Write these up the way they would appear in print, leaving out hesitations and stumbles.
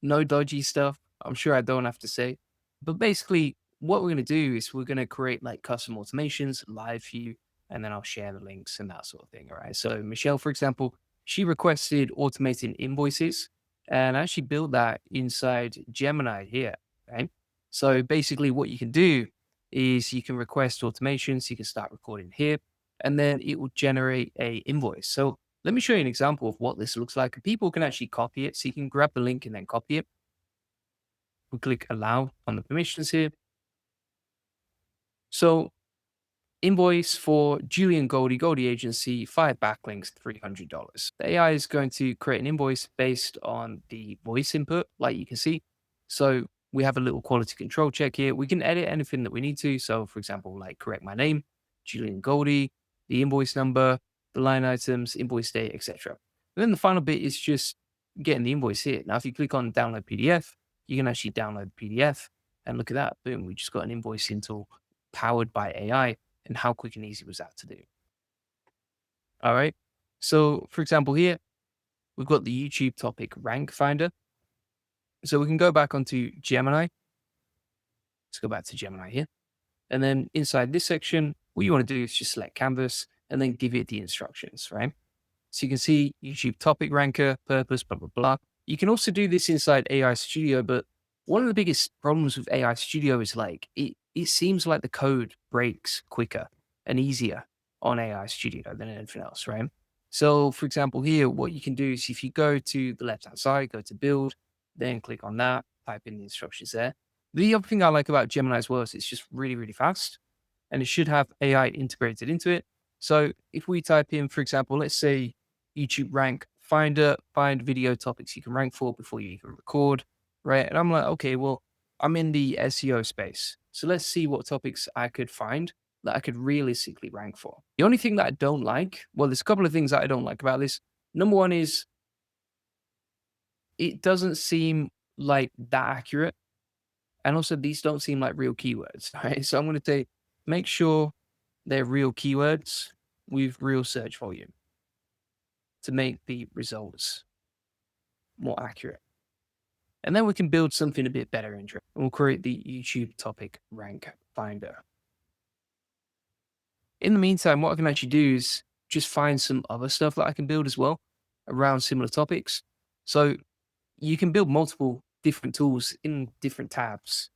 No dodgy stuff. I'm sure I don't have to say. But basically, what we're going to do is we're going to create like custom automations live for you, and then I'll share the links and that sort of thing. All right. So Michelle, for example, she requested automating invoices, and I actually built that inside Gemini here. Right. So basically, what you can do is you can request automations. You can start recording here, and then it will generate a invoice. So let me show you an example of what this looks like. People can actually copy it. So you can grab the link and then copy it. We click allow on the permissions here. So invoice for Julian Goldie Agency, 5 backlinks, $300. The AI is going to create an invoice based on the voice input, like you can see. So we have a little quality control check here. We can edit anything that we need to. So for example, like correct my name, Julian Goldie, the invoice number, the line items, invoice date, etc. And then the final bit is just getting the invoice here. Now, if you click on download PDF, you can actually download the PDF and look at that. Boom, we just got an invoicing tool powered by AI. And how quick and easy was that to do? All right. So, for example, here we've got the YouTube topic rank finder. So we can go back onto Gemini. Let's go back to Gemini here. And then inside this section, what you want to do is just select canvas and then give it the instructions, right? So you can see YouTube topic ranker, purpose, blah, blah, blah. You can also do this inside AI Studio, but one of the biggest problems with AI Studio is like it seems like the code breaks quicker and easier on AI Studio than anything else, right? So for example, here, what you can do is if you go to the left-hand side, go to build, then click on that, type in the instructions there. The other thing I like about Gemini as well is it's just really, really fast and it should have AI integrated into it. So if we type in, for example, let's say YouTube rank finder, find video topics you can rank for before you even record, right? And I'm like, okay, well, I'm in the SEO space. So let's see what topics I could find that I could realistically rank for. The only thing that I don't like, well, there's a couple of things that I don't like about this. Number one is it doesn't seem like that accurate. And also, these don't seem like real keywords, right? So I'm going to say, make sure they're real keywords with real search volume to make the results more accurate. And then we can build something a bit better and we'll create the YouTube topic rank finder. In the meantime, what I can actually do is just find some other stuff that I can build as well around similar topics. So you can build multiple different tools in different tabs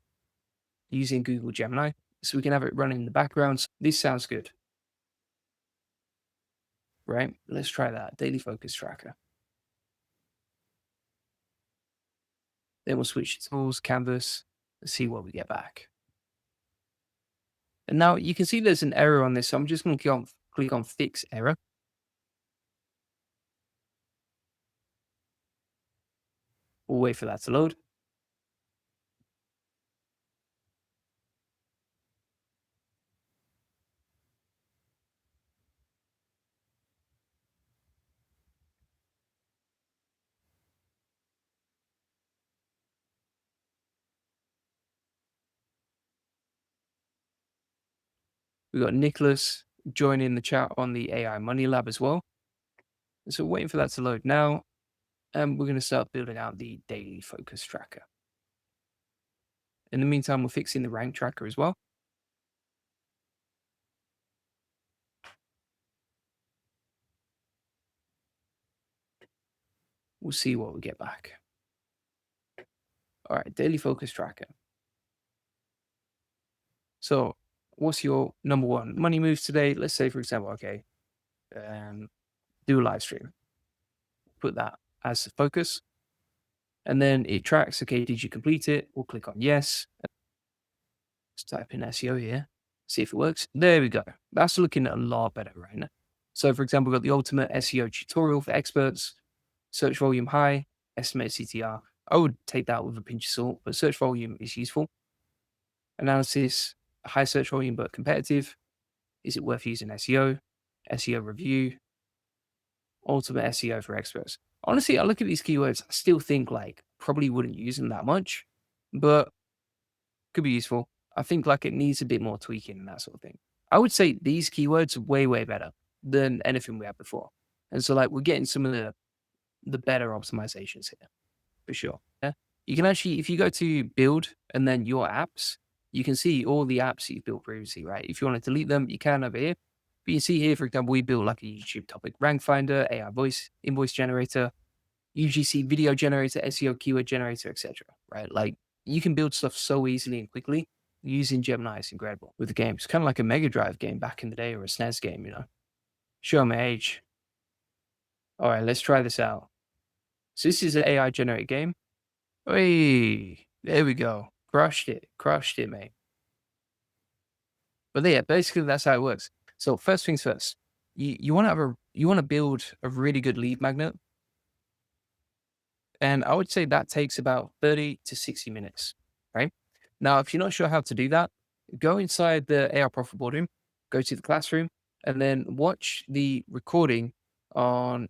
using Google Gemini. So we can have it running in the background. So this sounds good, right? Let's try that. Daily focus tracker. Then we'll switch to tools, canvas, and see what we get back. And now you can see there's an error on this. So I'm just going to click on fix error. We'll wait for that to load. We've got Nicholas joining the chat on the AI Money Lab as well. So waiting for that to load now. And we're going to start building out the daily focus tracker. In the meantime, we're fixing the rank tracker as well. We'll see what we get back. All right, daily focus tracker. So what's your number one money moves today? Let's say, for example, okay, do a live stream. Put that as a focus. And then it tracks, okay, did you complete it? We'll click on yes. Let's type in SEO here, see if it works. There we go. That's looking a lot better right now. So for example, we've got the ultimate SEO tutorial for experts, search volume high, estimated CTR. I would take that with a pinch of salt, but search volume is useful. Analysis, high search volume, but competitive. Is it worth using SEO? SEO review, ultimate SEO for experts. Honestly, I look at these keywords, I still think like probably wouldn't use them that much, but could be useful. I think like it needs a bit more tweaking and that sort of thing. I would say these keywords are way, way better than anything we had before. And so like we're getting some of the better optimizations here for sure. Yeah. You can actually, if you go to build and then your apps, you can see all the apps that you've built previously, right? If you want to delete them, you can over here. But you see here, for example, we built like a YouTube topic rank finder, AI voice, invoice generator, UGC video generator, SEO keyword generator, etc. Right? Like you can build stuff so easily and quickly using Gemini. It's incredible with the game. It's kind of like a Mega Drive game back in the day or a SNES game, you know. Show my age. All right, let's try this out. So this is an AI generated game. Hey, there we go. Crushed it, mate. But yeah, basically that's how it works. So first things first, you want to you want to build a really good lead magnet, and I would say that takes about 30 to 60 minutes. Right now, if you're not sure how to do that, go inside the AI Profit Boardroom, go to the classroom, and then watch the recording on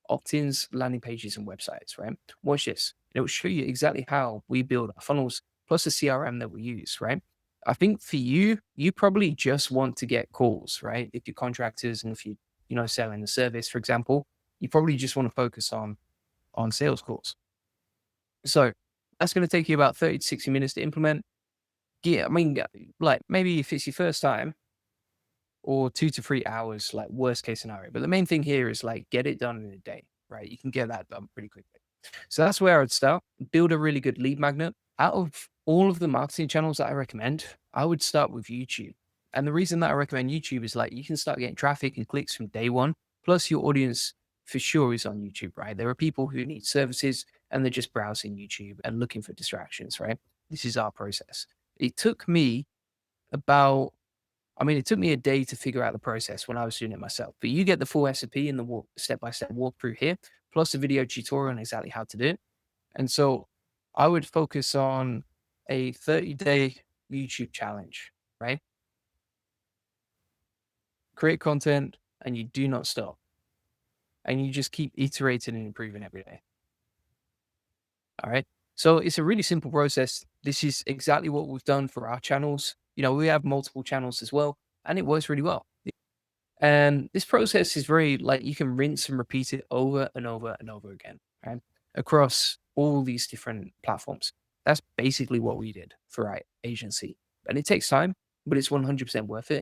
opt-ins, landing pages, and websites. Right, watch this. It will show you exactly how we build our funnels plus the CRM that we use. Right. I think for you, you probably just want to get calls, right? If you're contractors and if you know, selling the service, for example, you probably just want to focus on sales calls. So that's going to take you about 30 to 60 minutes to implement. Yeah, I mean, like maybe if it's your first time or 2 to 3 hours, like worst case scenario. But the main thing here is like get it done in a day, right? You can get that done pretty quickly. So that's where I would start. Build a really good lead magnet. Out of all of the marketing channels that I recommend, I would start with YouTube. And the reason that I recommend YouTube is like you can start getting traffic and clicks from day one. Plus, your audience for sure is on YouTube, right? There are people who need services and they're just browsing YouTube and looking for distractions, right? This is our process. It took me about, I mean, it took me a day to figure out the process when I was doing it myself. But you get the full recipe and the step-by-step walkthrough here, plus a video tutorial on exactly how to do it. And so I would focus on a 30-day YouTube challenge, right? Create content and you do not stop. And you just keep iterating and improving every day. All right. So it's a really simple process. This is exactly what we've done for our channels. You know, we have multiple channels as well, and it works really well. And this process is very like you can rinse and repeat it over and over and over again, right? Across all these different platforms. That's basically what we did for our agency. And it takes time, but it's 100% worth it.